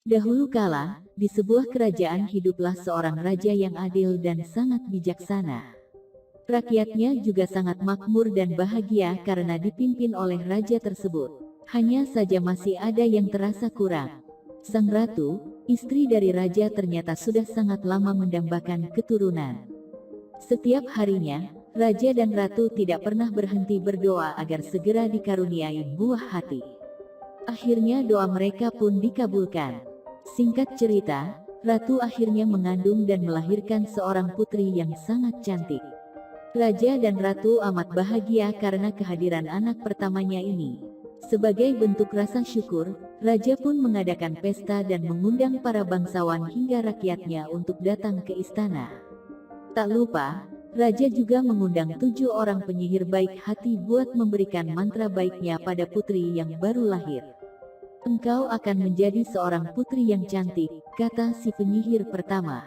Dahulu kala, di sebuah kerajaan hiduplah seorang raja yang adil dan sangat bijaksana. Rakyatnya juga sangat makmur dan bahagia karena dipimpin oleh raja tersebut. Hanya saja masih ada yang terasa kurang. Sang ratu, istri dari raja ternyata sudah sangat lama mendambakan keturunan. Setiap harinya, raja dan ratu tidak pernah berhenti berdoa agar segera dikaruniai buah hati. Akhirnya doa mereka pun dikabulkan. Singkat cerita, ratu akhirnya mengandung dan melahirkan seorang putri yang sangat cantik. Raja dan ratu amat bahagia karena kehadiran anak pertamanya ini. Sebagai bentuk rasa syukur, raja pun mengadakan pesta dan mengundang para bangsawan hingga rakyatnya untuk datang ke istana. Tak lupa, raja juga mengundang 7 orang penyihir baik hati buat memberikan mantra baiknya pada putri yang baru lahir. "Engkau akan menjadi seorang putri yang cantik," kata si penyihir pertama.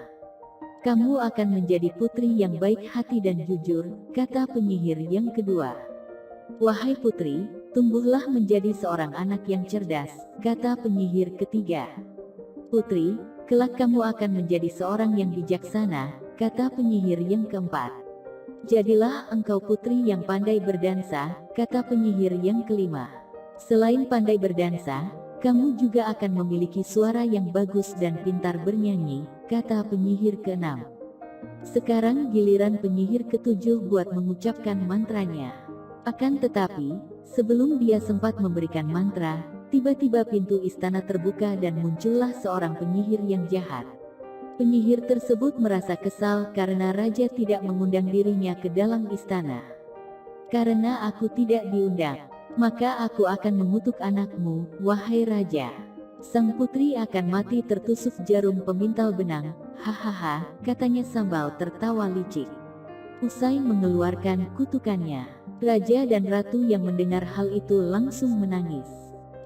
"Kamu akan menjadi putri yang baik hati dan jujur," kata penyihir yang kedua. "Wahai putri, tumbuhlah menjadi seorang anak yang cerdas," kata penyihir ketiga. "Putri, kelak kamu akan menjadi seorang yang bijaksana," kata penyihir yang keempat. "Jadilah engkau putri yang pandai berdansa," kata penyihir yang kelima. "Selain pandai berdansa, kamu juga akan memiliki suara yang bagus dan pintar bernyanyi," kata penyihir keenam. Sekarang giliran penyihir ketujuh buat mengucapkan mantranya. Akan tetapi, sebelum dia sempat memberikan mantra, tiba-tiba pintu istana terbuka dan muncullah seorang penyihir yang jahat. Penyihir tersebut merasa kesal karena raja tidak mengundang dirinya ke dalam istana. "Karena aku tidak diundang, maka aku akan mengutuk anakmu, wahai raja. Sang putri akan mati tertusuk jarum pemintal benang." "Hahaha," katanya sambil tertawa licik. Usai mengeluarkan kutukannya, raja dan ratu yang mendengar hal itu langsung menangis.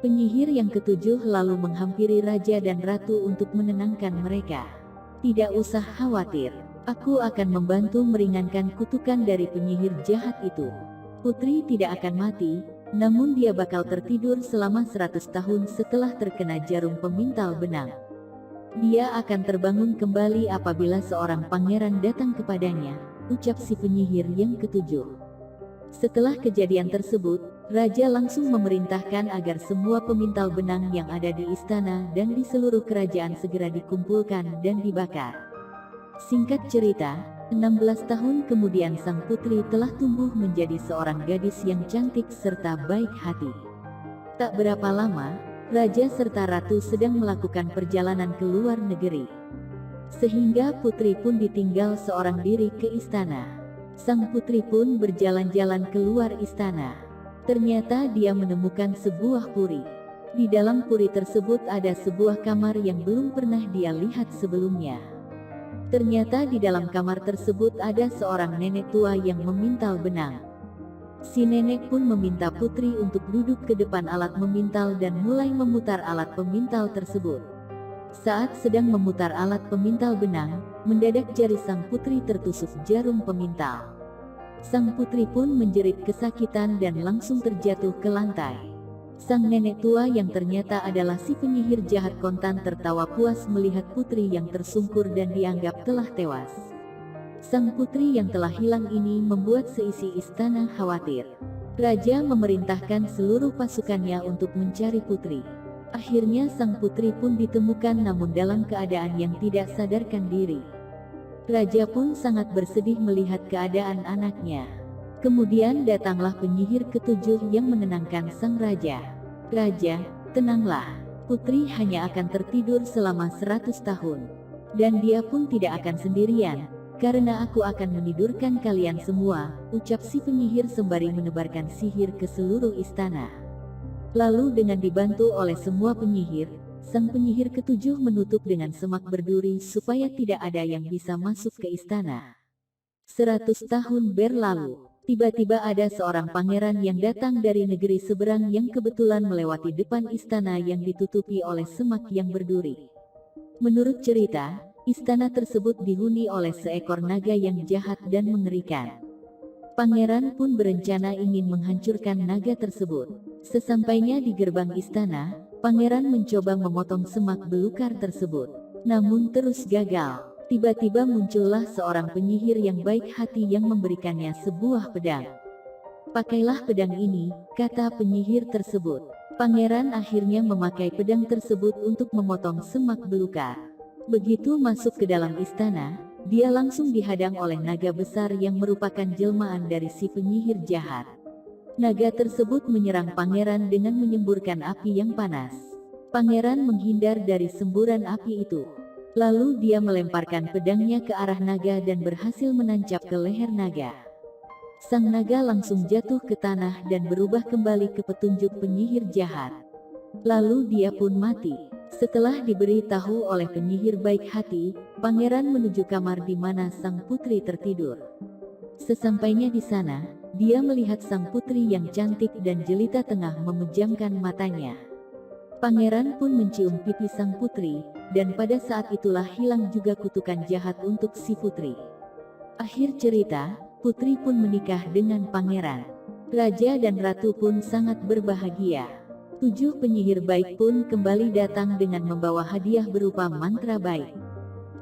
Penyihir yang ketujuh lalu menghampiri raja dan ratu untuk menenangkan mereka. "Tidak usah khawatir, aku akan membantu meringankan kutukan dari penyihir jahat itu. Putri tidak akan mati, namun dia bakal tertidur selama 100 tahun setelah terkena jarum pemintal benang. Dia akan terbangun kembali apabila seorang pangeran datang kepadanya," ucap si penyihir yang ketujuh. Setelah kejadian tersebut, raja langsung memerintahkan agar semua pemintal benang yang ada di istana dan di seluruh kerajaan segera dikumpulkan dan dibakar. Singkat cerita, 16 tahun kemudian sang putri telah tumbuh menjadi seorang gadis yang cantik serta baik hati. Tak berapa lama, raja serta ratu sedang melakukan perjalanan ke luar negeri. Sehingga putri pun ditinggal seorang diri ke istana. Sang putri pun berjalan-jalan keluar istana. Ternyata dia menemukan sebuah puri. Di dalam puri tersebut ada sebuah kamar yang belum pernah dia lihat sebelumnya. Ternyata di dalam kamar tersebut ada seorang nenek tua yang memintal benang. Si nenek pun meminta putri untuk duduk ke depan alat memintal dan mulai memutar alat pemintal tersebut. Saat sedang memutar alat pemintal benang, mendadak jari sang putri tertusuk jarum pemintal. Sang putri pun menjerit kesakitan dan langsung terjatuh ke lantai. Sang nenek tua yang ternyata adalah si penyihir jahat kontan tertawa puas melihat putri yang tersungkur dan dianggap telah tewas. Sang putri yang telah hilang ini membuat seisi istana khawatir. Raja memerintahkan seluruh pasukannya untuk mencari putri. Akhirnya sang putri pun ditemukan namun dalam keadaan yang tidak sadarkan diri. Raja pun sangat bersedih melihat keadaan anaknya. Kemudian datanglah penyihir ketujuh yang menenangkan sang raja. "Raja, tenanglah. Putri hanya akan tertidur selama 100 tahun. Dan dia pun tidak akan sendirian, karena aku akan menidurkan kalian semua," ucap si penyihir sembari menebarkan sihir ke seluruh istana. Lalu dengan dibantu oleh semua penyihir, sang penyihir ketujuh menutup dengan semak berduri supaya tidak ada yang bisa masuk ke istana. 100 tahun berlalu, tiba-tiba ada seorang pangeran yang datang dari negeri seberang yang kebetulan melewati depan istana yang ditutupi oleh semak yang berduri. Menurut cerita, istana tersebut dihuni oleh seekor naga yang jahat dan mengerikan. Pangeran pun berencana ingin menghancurkan naga tersebut. Sesampainya di gerbang istana, Pangeran mencoba memotong semak belukar tersebut, namun terus gagal. Tiba-tiba muncullah seorang penyihir yang baik hati yang memberikannya sebuah pedang. "Pakailah pedang ini," kata penyihir tersebut. Pangeran akhirnya memakai pedang tersebut untuk memotong semak belukar. Begitu masuk ke dalam istana, dia langsung dihadang oleh naga besar yang merupakan jelmaan dari si penyihir jahat. Naga tersebut menyerang pangeran dengan menyemburkan api yang panas. Pangeran menghindar dari semburan api itu. Lalu dia melemparkan pedangnya ke arah naga dan berhasil menancap ke leher naga. Sang naga langsung jatuh ke tanah dan berubah kembali ke petunjuk penyihir jahat. Lalu dia pun mati. Setelah diberi tahu oleh penyihir baik hati, pangeran menuju kamar di mana sang putri tertidur. Sesampainya di sana, dia melihat sang putri yang cantik dan jelita tengah memejamkan matanya. Pangeran pun mencium pipi sang putri, dan pada saat itulah hilang juga kutukan jahat untuk si putri. Akhir cerita, putri pun menikah dengan pangeran. Raja dan ratu pun sangat berbahagia. 7 penyihir baik pun kembali datang dengan membawa hadiah berupa mantra baik.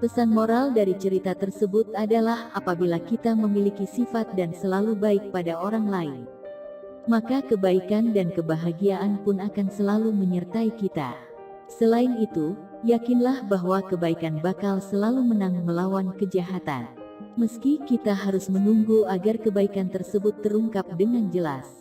Pesan moral dari cerita tersebut adalah apabila kita memiliki sifat dan selalu baik pada orang lain, maka kebaikan dan kebahagiaan pun akan selalu menyertai kita. Selain itu, yakinlah bahwa kebaikan bakal selalu menang melawan kejahatan. Meski kita harus menunggu agar kebaikan tersebut terungkap dengan jelas.